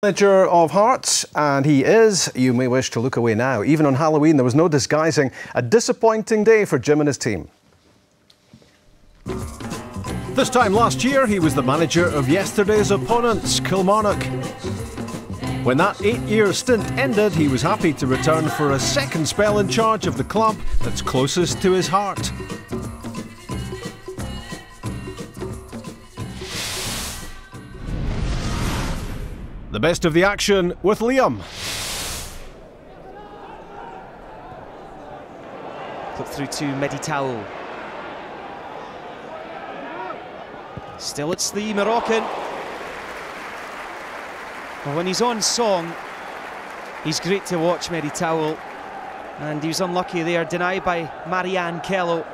Manager of Hearts, and he is, you may wish to look away now. Even on Halloween, there was no disguising a disappointing day for Jim and his team. This time last year, he was the manager of yesterday's opponents, Kilmarnock. When that 8-year stint ended, he was happy to return for a second spell in charge of the club that's closest to his heart. The best of the action with Liam. Put through to Meditao. Still it's the Moroccan. Well, when he's on song, he's great to watch, Meditao. And he was unlucky there, denied by Marianne Kello.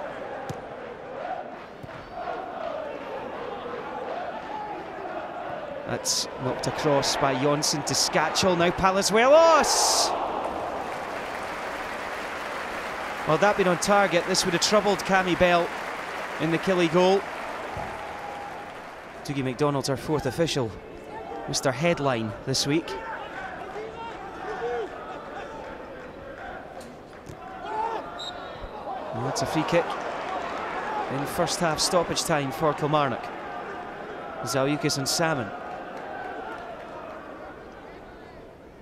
That's knocked across by Jonsson to Skachel, now Palazuelos! Well, that been on target, this would have troubled Cammy Bell in the Killie goal. Dougie McDonald's our fourth official, Mr. Headline this week. And that's a free kick in first half stoppage time for Kilmarnock. Zalukis and Salmon.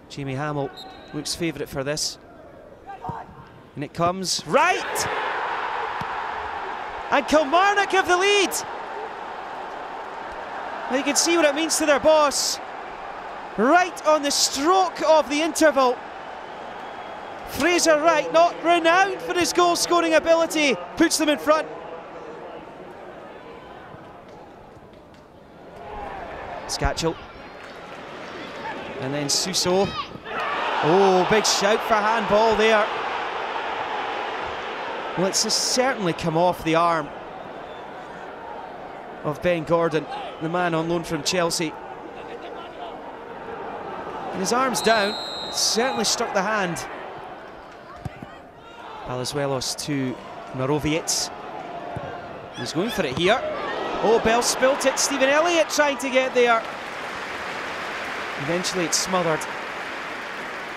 Jamie Hamill looks favourite for this. And it comes right! And Kilmarnock have the lead! Now you can see what it means to their boss. Right on the stroke of the interval. Fraser Wright, not renowned for his goal-scoring ability, puts them in front. Skachel. And then Suso. Oh, big shout for handball there. Well, it's certainly come off the arm of Ben Gordon, the man on loan from Chelsea. And his arm's down, it certainly struck the hand. Palazuelos to Morovic. He's going for it here. Oh, Bell spilt it. Stephen Elliott trying to get there. Eventually it's smothered.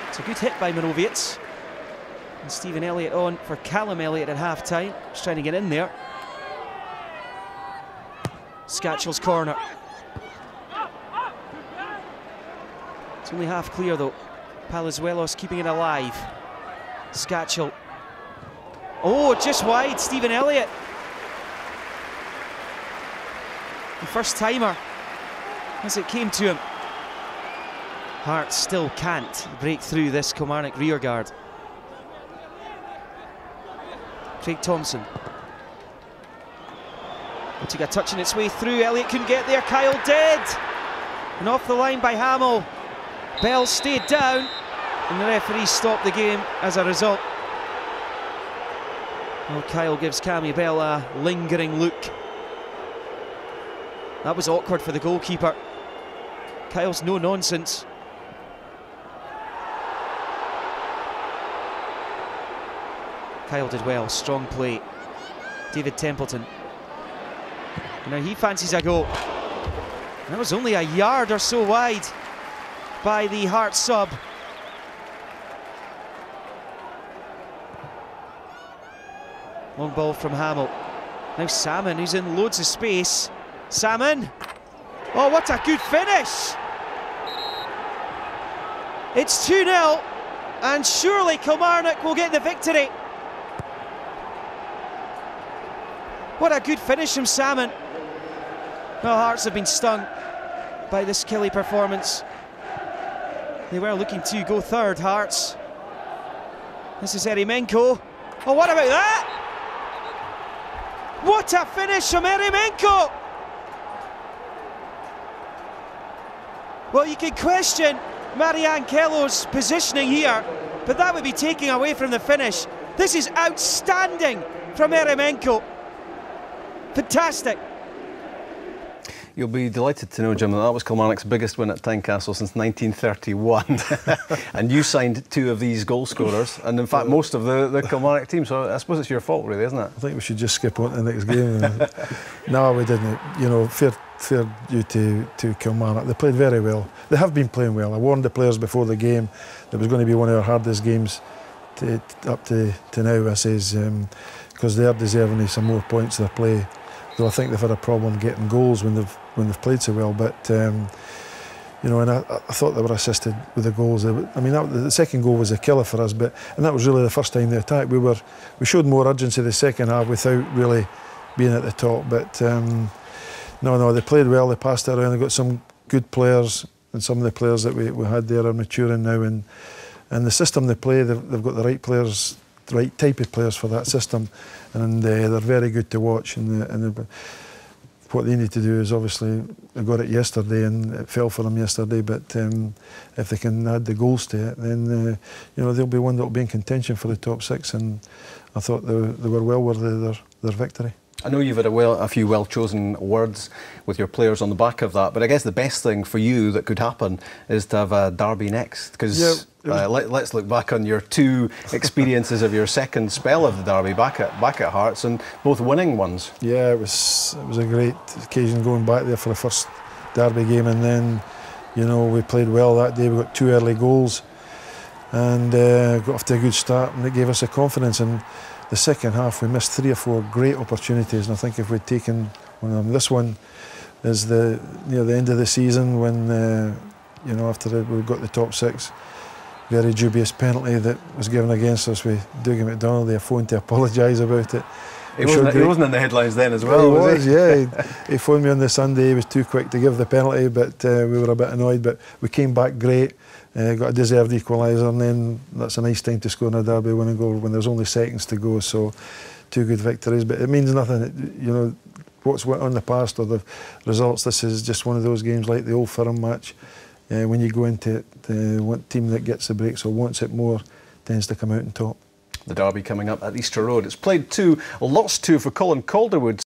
It's a good hit by Morovic. And Stephen Elliott on for Callum Elliott at half-time. Just trying to get in there. Skachel's corner. It's only half clear though. Palazuelos keeping it alive. Skachel. Oh, just wide, Stephen Elliott. The first timer as it came to him. Hearts still can't break through this Kilmarnock rearguard. Craig Thompson. It took a touch in its way through. Elliott couldn't get there. Kyle did. And off the line by Hamill. Bell stayed down. And the referee stopped the game as a result. Well, Kyle gives Cammy Bell a lingering look. That was awkward for the goalkeeper. Kyle's no nonsense. Kyle did well, strong play. David Templeton. Now he fancies a go. That was only a yard or so wide by the Hearts sub. Long ball from Hamill. Now Salmon, who's in loads of space. Salmon! Oh, what a good finish! It's 2-0, and surely Kilmarnock will get the victory. What a good finish from Salmon. Well, Hearts have been stung by this Killie performance. They were looking to go third, Hearts. This is Eremenko. Oh, what about that? What a finish from Eremenko! Well, you can question Marianne Kello's positioning here, but that would be taking away from the finish. This is outstanding from Eremenko. Fantastic. You'll be delighted to know, Jim, that was Kilmarnock's biggest win at Tynecastle since 1931. And you signed 2 of these goal scorers, and in fact most of the Kilmarnock team, so I suppose it's your fault really, isn't it? I think we should just skip on to the next game. No, we didn't. You know, fair fair due to Kilmarnock. They played very well. They have been playing well. I warned the players before the game it was going to be one of our hardest games up to now. I says because they are deserving of some more points to their play. Though I think they've had a problem getting goals when they've played so well. But you know, and I thought they were assisted with the goals. I mean, the second goal was a killer for us, and that was really the first time they attacked. We showed more urgency the second half without really being at the top. But no, they played well. They passed it around. They got some good players, and some of the players that we had there are maturing now. And the system they play, they've got the right players, the right type of players for that system, and they're very good to watch. And what they need to do is, obviously, they got it yesterday and it fell for them yesterday, but if they can add the goals to it, then you know, they'll be one that will be in contention for the top 6, and I thought they were well worthy of their victory. I know you've had a few well-chosen words with your players on the back of that, but I guess the best thing for you that could happen is to have a derby next, because let's look back on your 2 experiences of your second spell of the derby back at Hearts, and both winning ones. Yeah, it was a great occasion going back there for the first derby game, and then, you know, we played well that day. We got 2 early goals and got off to a good start, and it gave us the confidence. And the second half we missed 3 or 4 great opportunities, and I think if we'd taken one of them, this one is near the end of the season when you know, after we got the top 6, very dubious penalty that was given against us with Dougie McDonald. They phoned to apologise about it. He wasn't in the headlines then as well, was he? Yeah, he phoned me on the Sunday. He was too quick to give the penalty, but we were a bit annoyed. But we came back great, got a deserved equaliser, and then that's a nice time to score in a derby winning goal when there's only seconds to go. So 2 good victories, but it means nothing. You know, what's went on in the past or the results, this is just one of those games like the Old Firm match. When you go into it, the team that gets the breaks or wants it more tends to come out on top. The derby coming up at Easter Road. It's played 2, or lost 2 for Colin Calderwood.